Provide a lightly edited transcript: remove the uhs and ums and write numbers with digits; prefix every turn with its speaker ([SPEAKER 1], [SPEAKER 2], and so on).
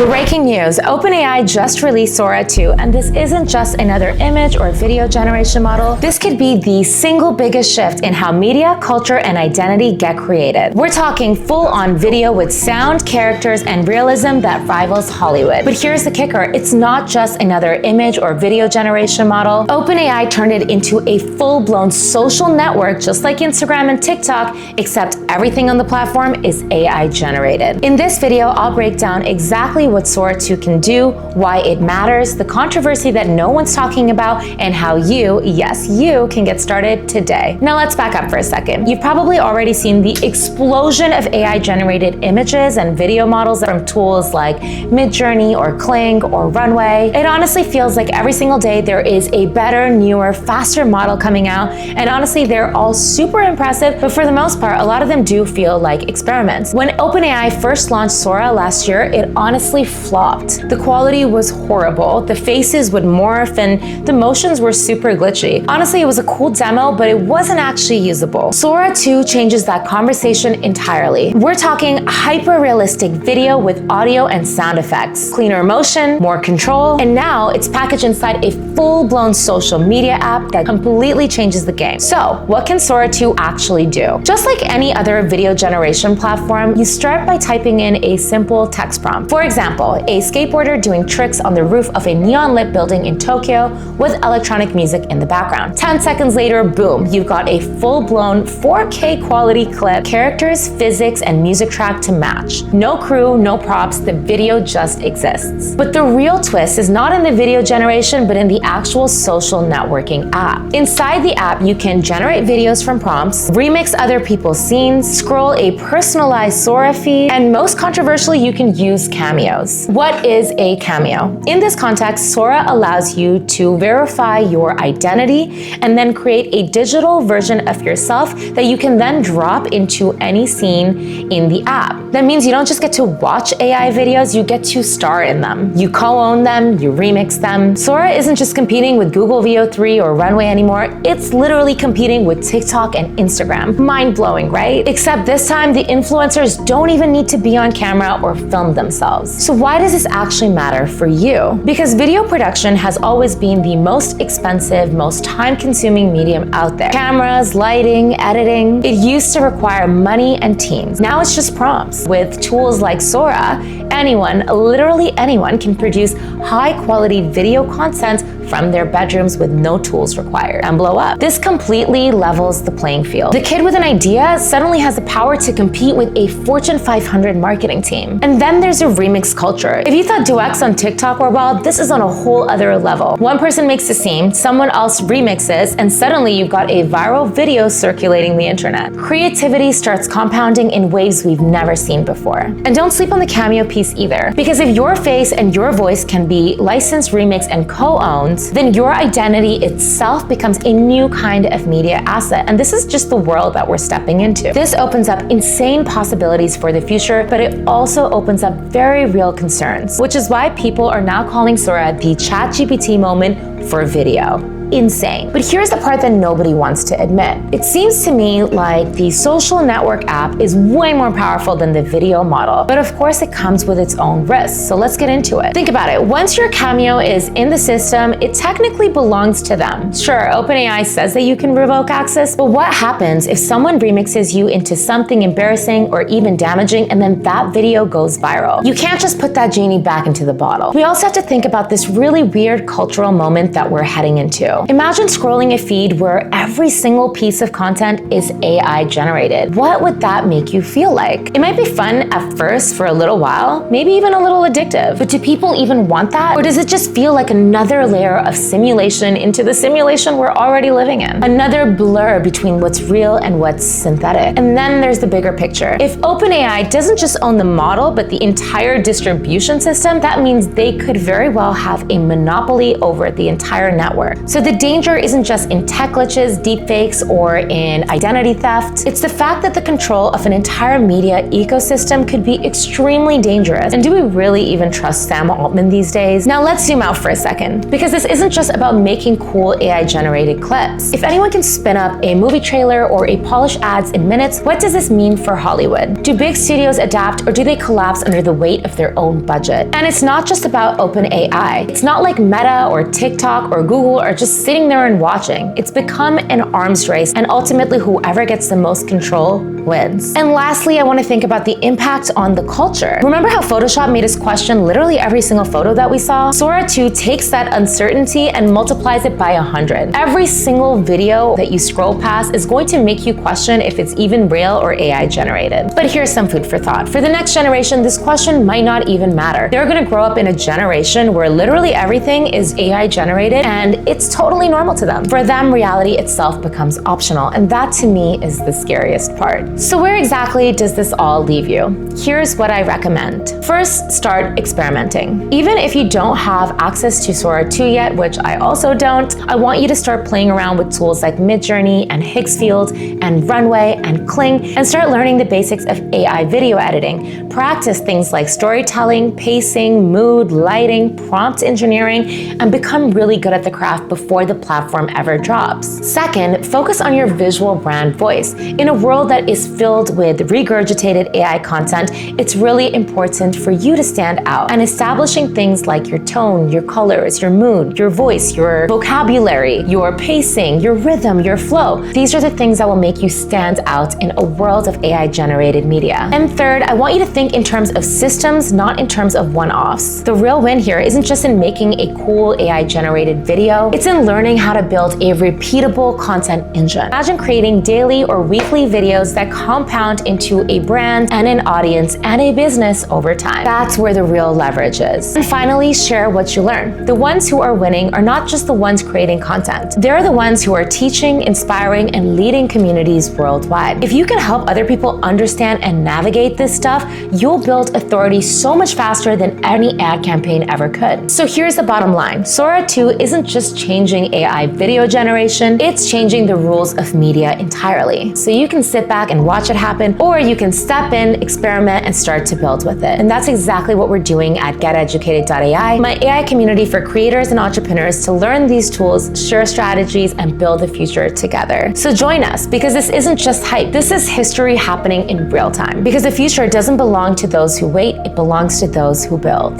[SPEAKER 1] Breaking news, OpenAI just released Sora 2, and this isn't just another image or video generation model. This could be the single biggest shift in how media, culture, and identity get created. We're talking full-on video with sound, characters, and realism that rivals Hollywood. But here's the kicker, it's not just another image or video generation model. OpenAI turned it into a full-blown social network just like Instagram and TikTok, except everything on the platform is AI generated. In this video, I'll break down exactly what Sora 2 can do, why it matters, the controversy that no one's talking about, and how you, yes you, can get started today. Now let's back up for a second. You've probably already seen the explosion of AI generated images and video models from tools like Midjourney or Kling or Runway. It honestly feels like every single day there is a better, newer, faster model coming out, and honestly they're all super impressive, but for the most part a lot of them do feel like experiments. When OpenAI first launched Sora last year, it honestly flopped. The quality was horrible, the faces would morph, and the motions were super glitchy. Honestly, it was a cool demo, but it wasn't actually usable. Sora 2 changes that conversation entirely. We're talking hyper-realistic video with audio and sound effects, cleaner motion, more control, and now it's packaged inside a full-blown social media app that completely changes the game. So, what can Sora 2 actually do? Just like any other video generation platform, you start by typing in a simple text prompt. For example, a skateboarder doing tricks on the roof of a neon-lit building in Tokyo with electronic music in the background. 10 seconds later, boom, you've got a full-blown 4K quality clip, characters, physics, and music track to match. No crew, no props, the video just exists. But the real twist is not in the video generation, but in the actual social networking app. Inside the app, you can generate videos from prompts, remix other people's scenes, scroll a personalized Sora feed, and most controversially, you can use Cameos. What is a cameo? In this context, Sora allows you to verify your identity and then create a digital version of yourself that you can then drop into any scene in the app. That means you don't just get to watch AI videos, you get to star in them. You co-own them, you remix them. Sora isn't just competing with Google VO3 or Runway anymore, it's literally competing with TikTok and Instagram. Mind-blowing, right? Except this time, the influencers don't even need to be on camera or film themselves. So why does this actually matter for you? Because video production has always been the most expensive, most time-consuming medium out there. Cameras, lighting, editing, it used to require money and teams. Now it's just prompts. With tools like Sora, anyone, literally anyone, can produce high-quality video content from their bedrooms with no tools required and blow up. This completely levels the playing field. The kid with an idea suddenly has the power to compete with a Fortune 500 marketing team. And then there's a remix culture. If you thought duets on TikTok were wild, this is on a whole other level. One person makes a scene, someone else remixes, and suddenly you've got a viral video circulating the internet. Creativity starts compounding in ways we've never seen before. And don't sleep on the Cameo piece either, because if your face and your voice can be licensed, remixed, and co-owned, then your identity itself becomes a new kind of media asset. And this is just the world that we're stepping into. This opens up insane possibilities for the future, but it also opens up very real concerns, which is why people are now calling Sora the ChatGPT moment for video. Insane. But here's the part that nobody wants to admit. It seems to me like the social network app is way more powerful than the video model, but of course it comes with its own risks, so let's get into it. Think about it. Once your Cameo is in the system, it technically belongs to them. Sure, OpenAI says that you can revoke access, but what happens if someone remixes you into something embarrassing or even damaging and then that video goes viral? You can't just put that genie back into the bottle. We also have to think about this really weird cultural moment that we're heading into. Imagine scrolling a feed where every single piece of content is AI generated. What would that make you feel like? It might be fun at first for a little while, maybe even a little addictive, but do people even want that? Or does it just feel like another layer of simulation into the simulation we're already living in? Another blur between what's real and what's synthetic. And then there's the bigger picture. If OpenAI doesn't just own the model, but the entire distribution system, that means they could very well have a monopoly over the entire network. So The danger isn't just in tech glitches, deepfakes, or in identity theft. It's the fact that the control of an entire media ecosystem could be extremely dangerous. And do we really even trust Sam Altman these days? Now let's zoom out for a second, because this isn't just about making cool AI-generated clips. If anyone can spin up a movie trailer or a polished ads in minutes, what does this mean for Hollywood? Do big studios adapt, or do they collapse under the weight of their own budget? And it's not just about OpenAI. It's not like Meta or TikTok or Google are just sitting there and watching. It's become an arms race, and ultimately whoever gets the most control wins. And lastly, I want to think about the impact on the culture. Remember how Photoshop made us question literally every single photo that we saw? Sora 2 takes that uncertainty and multiplies it by 100. Every single video that you scroll past is going to make you question if it's even real or AI generated. But here's some food for thought. For the next generation, this question might not even matter. They're going to grow up in a generation where literally everything is AI generated and it's totally normal to them. For them, reality itself becomes optional, and that to me is the scariest part. So where exactly does this all leave you? Here's what I recommend. First, start experimenting. Even if you don't have access to Sora 2 yet, which I also don't, I want you to start playing around with tools like Midjourney and Higgsfield and Runway and Kling and start learning the basics of AI video editing. Practice things like storytelling, pacing, mood, lighting, prompt engineering, and become really good at the craft before the platform ever drops. Second, focus on your visual brand voice. In a world that is filled with regurgitated AI content, it's really important for you to stand out. And establishing things like your tone, your colors, your mood, your voice, your vocabulary, your pacing, your rhythm, your flow. These are the things that will make you stand out in a world of AI-generated media. And third, I want you to think in terms of systems, not in terms of one-offs. The real win here isn't just in making a cool AI-generated video, it's in learning how to build a repeatable content engine. Imagine creating daily or weekly videos that compound into a brand and an audience and a business over time. That's where the real leverage is. And finally, share what you learn. The ones who are winning are not just the ones creating content. They're the ones who are teaching, inspiring, and leading communities worldwide. If you can help other people understand and navigate this stuff, you'll build authority so much faster than any ad campaign ever could. So here's the bottom line. Sora 2 isn't just changing AI video generation, it's changing the rules of media entirely. So you can sit back and watch it happen, or you can step in, experiment, and start to build with it. And that's exactly what we're doing at GetEducated.ai, my AI community for creators and entrepreneurs to learn these tools, share strategies, and build the future together. So join us, because this isn't just hype. This is history happening in real time. Because the future doesn't belong to those who wait, it belongs to those who build.